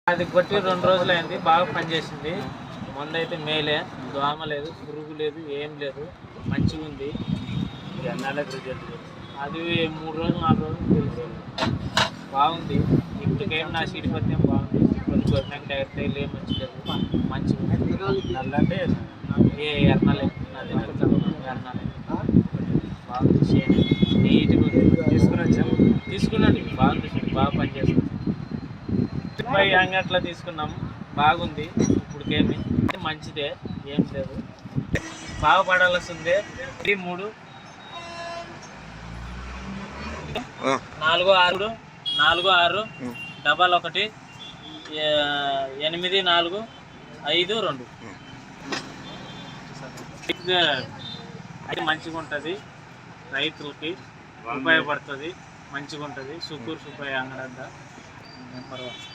అది కొట్టి 2 రోజులైంది, బాగా పనిచేసింది. మందైతే మేలే, దోమ లేదు, పురుగు లేదు, ఏం లేదు, మంచిగా ఉంది. నెలకు రిజల్ట్ అది 3 రోజులు 4 రోజులు తెలుసు. బాగుంది. ఇప్పటికేం నా సీడిపత్యం బాగుంది. ఇప్పుడు కొట్టినాక డైరెక్ట్ ఏం మంచిలేదు, మంచిగా నల్లంటే ఏ ఎర్నలే ఎర్నలే బాగుంది. చేను నీట్గా తీసుకున్నాండి, బాగుంది, బాగా పనిచేస్తుంది. 30 అంగట్లా తీసుకున్నాం, బాగుంది. ఇప్పటికేమి మంచిదే, ఏం లేదు, బాగా పడాల్సిందే. 3 4 6 4 6 1 1 8 4 5 2 అది మంచిగా ఉంటుంది, రైతులకి ఉపయోగపడుతుంది, మంచిగా ఉంటుంది. సూపర్ అంగడంతా నెంబర్ 1.